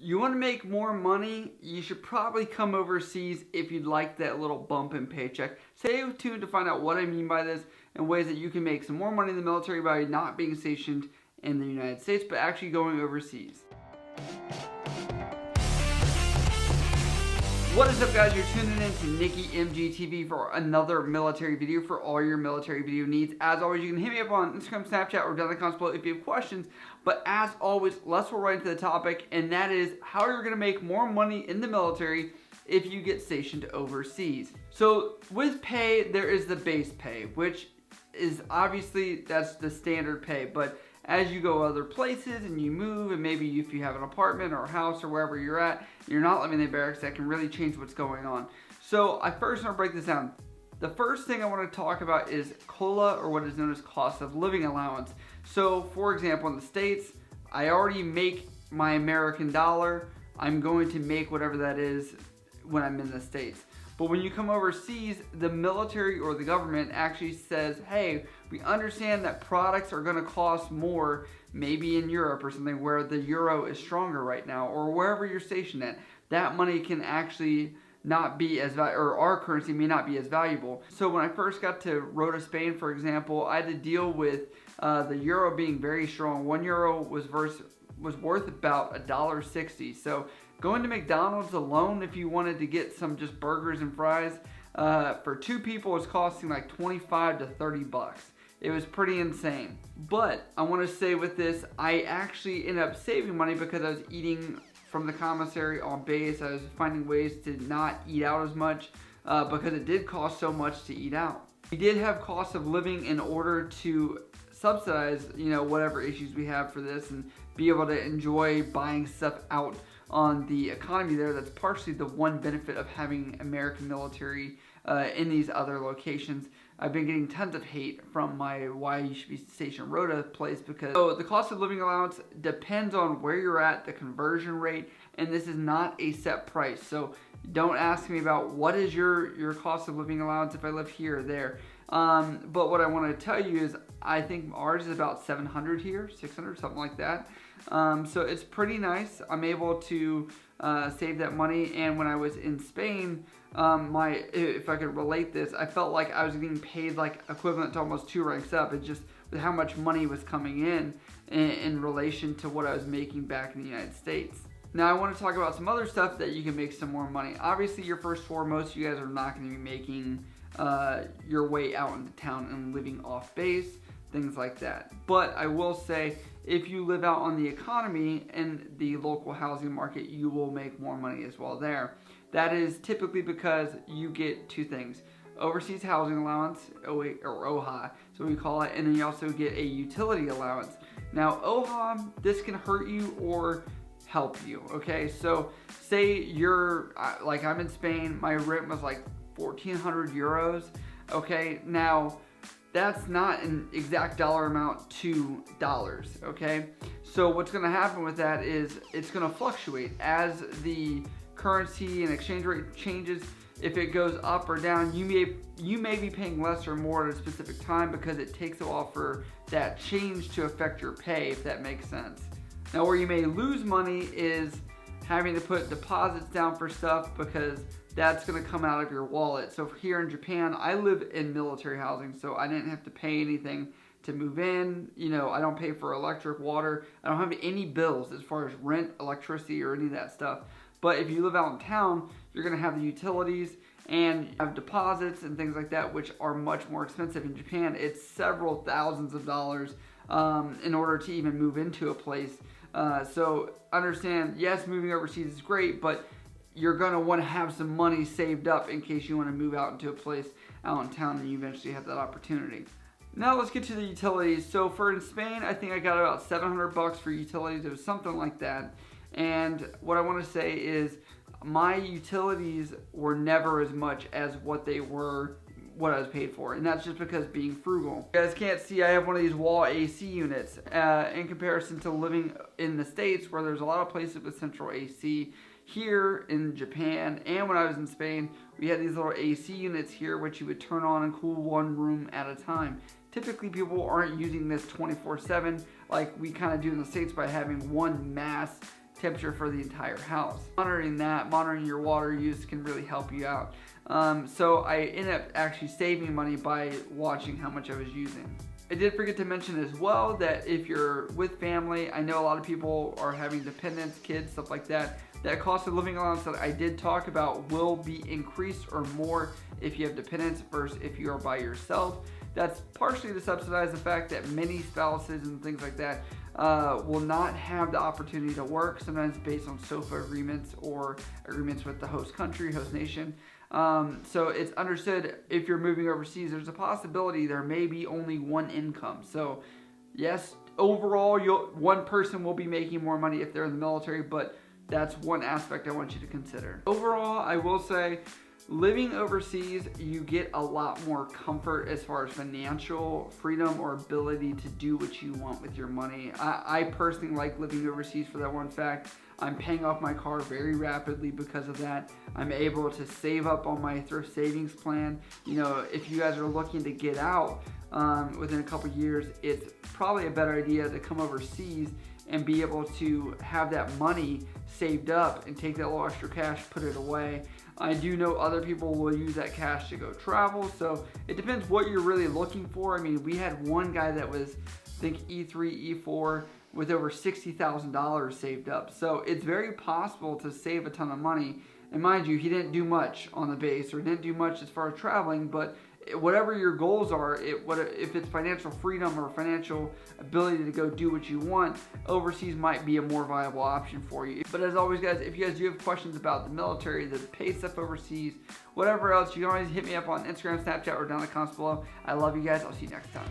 You want to make more money, you should probably come overseas if you'd like that little bump in paycheck. Stay tuned to find out what I mean by this and ways that you can make some more money in the military by not being stationed in the United States, but actually going overseas. What is up, guys? You're tuning in to Nikki MGTV for another military video for all your military video needs. As always, you can hit me up on Instagram, Snapchat, or down in the comments below if you have questions. But as always, let's roll right into the topic, and that is how you're going to make more money in the military if you get stationed overseas. So with pay, there is the base pay, which is obviously that's the standard pay, but as you go other places and you move, and maybe if you have an apartment or a house or wherever you're at, you're not living in the barracks, that can really change what's going on. So I first want to break this down. The first thing I want to talk about is COLA, or what is known as cost of living allowance. So for example, in the States, I already make my American dollar. I'm going to make whatever that is when I'm in the States. But when you come overseas, the military or the government actually says, hey, we understand that products are going to cost more, maybe in Europe or something where the euro is stronger right now, or wherever you're stationed at. That money can actually not be as or our currency may not be as valuable. So when I first got to Rota, Spain, for example, I had to deal with the euro being very strong. 1 euro was worth about $1.60. So going to McDonald's alone, if you wanted to get some just burgers and fries, for two people was costing like 25 to 30 bucks. It was pretty insane. But I want to say with this, I actually ended up saving money because I was eating from the commissary on base. I was finding ways to not eat out as much because it did cost so much to eat out. We did have cost of living in order to subsidize, whatever issues we have for this and be able to enjoy buying stuff out on the economy there. That's partially the one benefit of having American military in these other locations. I've been getting tons of hate from my why you should be stationed Rota place because the cost of living allowance depends on where you're at, the conversion rate, and this is not a set price. So don't ask me about what is your cost of living allowance if I live here or there. But what I want to tell you is I think ours is about 700 here, 600, something like that. So it's pretty nice. I'm able to save that money. And when I was in Spain, if I could relate this, I felt like I was getting paid like equivalent to almost 2 ranks up. It's just with how much money was coming in relation to what I was making back in the United States. Now I want to talk about some other stuff that you can make some more money. Obviously, your first tour, most of you guys are not going to be making your way out into town and living off base, things like that. But I will say, if you live out on the economy and the local housing market, you will make more money as well there. That is typically because you get two things: overseas housing allowance, or OHA, so we call it, and then you also get a utility allowance. Now OHA, this can hurt you or help you, okay? So say you're, like I'm in Spain, my rent was like 1,400 euros, okay? Now, that's not an exact dollar amount to dollars, okay? So what's gonna happen with that is it's gonna fluctuate as the currency and exchange rate changes. If it goes up or down, you may be paying less or more at a specific time because it takes a while for that change to affect your pay, if that makes sense. Now, where you may lose money is having to put deposits down for stuff because that's going to come out of your wallet. So here in Japan, I live in military housing, so I didn't have to pay anything to move in. I don't pay for electric, water. I don't have any bills as far as rent, electricity, or any of that stuff. But if you live out in town, you're going to have the utilities and you have deposits and things like that, which are much more expensive. In Japan, it's several thousands of dollars in order to even move into a place. So understand, yes, moving overseas is great, but you're going to want to have some money saved up in case you want to move out into a place out in town and you eventually have that opportunity. Now let's get to the utilities. So for in Spain, I think I got about 700 bucks for utilities. It was something like that. And what I want to say is my utilities were never as much as what I was paid for. And that's just because being frugal. You guys can't see, I have one of these wall AC units in comparison to living in the States where there's a lot of places with central AC. Here in Japan and when I was in Spain, we had these little AC units here which you would turn on and cool one room at a time. Typically people aren't using this 24/7 like we kind of do in the States by having one mass temperature for the entire house. Monitoring that, monitoring your water use can really help you out. So I ended up actually saving money by watching how much I was using. I did forget to mention as well that if you're with family, I know a lot of people are having dependents, kids, stuff like that. That cost of living allowance that I did talk about will be increased or more if you have dependents versus if you are by yourself. That's partially to subsidize the fact that many spouses and things like that will not have the opportunity to work, sometimes based on SOFA agreements or agreements with the host country, host nation. So it's understood if you're moving overseas, there's a possibility there may be only one income. So yes, overall, one person will be making more money if they're in the military, but that's one aspect I want you to consider. Overall, I will say, living overseas, you get a lot more comfort as far as financial freedom or ability to do what you want with your money. I personally like living overseas for that one fact. I'm paying off my car very rapidly because of that. I'm able to save up on my thrift savings plan. You know, if you guys are looking to get out within a couple years, it's probably a better idea to come overseas and be able to have that money saved up and take that little extra cash, put it away. I do know other people will use that cash to go travel, so it depends what you're really looking for. I mean, we had one guy that was, I think, E3, E4 with over $60,000 saved up. So it's very possible to save a ton of money. And mind you, he didn't do much on the base or didn't do much as far as traveling, but whatever your goals are, if it's financial freedom or financial ability to go do what you want, overseas might be a more viable option for you. But as always, guys, if you guys do have questions about the military, the pay stuff overseas, whatever else, you can always hit me up on Instagram, Snapchat, or down in the comments below. I love you guys. I'll see you next time.